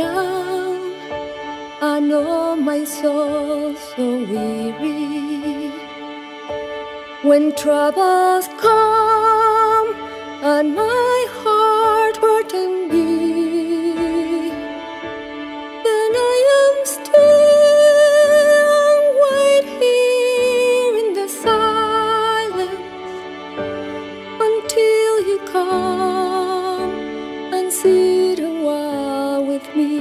down. I know my soul's so weary. When troubles come and my heart burden be, then I am still, wait here in the silence until you come and sit a while with me.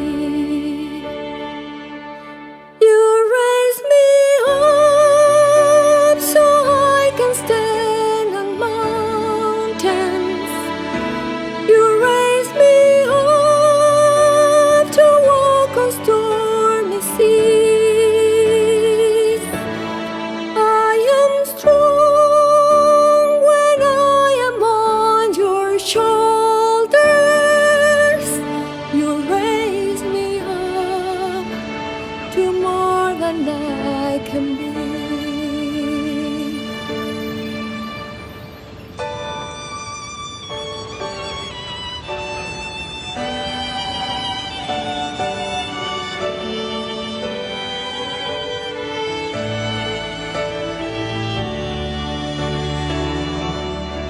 You raise me up so I can stand on mountains. You raise me up to walk on stormy seas. I am strong when I am on your shoulders. You raise me up to more than I can be.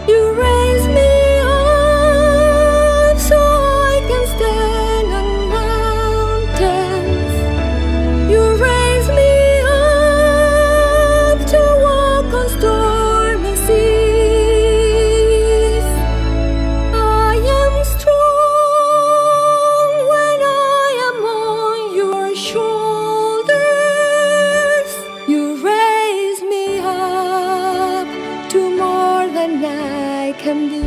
You raise me up so I can stand on mountains. You raise me up to walk on stormy seas. I am strong when I am on your shoulders. You raise me up to more than I can be.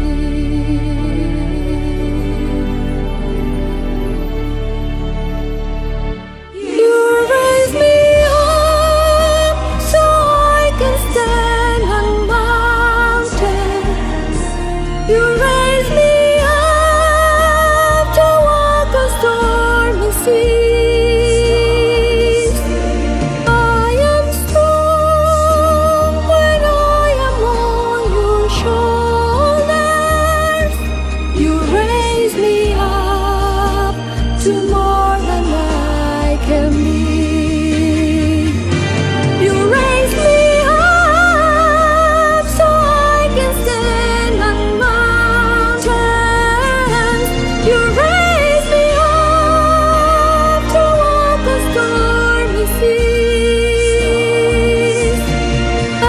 You raise me up so I can stand on mountains. You raise me up to walk on stormy seas. I am strong when I am on your shoulders. You raise me up to more than I can be. You raise me up so I can stand on mountains. You raise me up to walk on stormy seas. I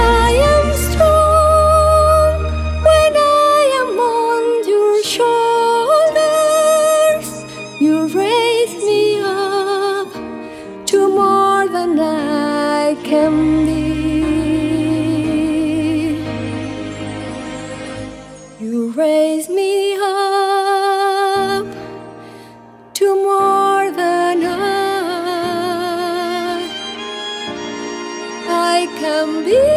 am strong when I am on your shoulders. You raise me up to more than I can be. You raise me up to more than I can be.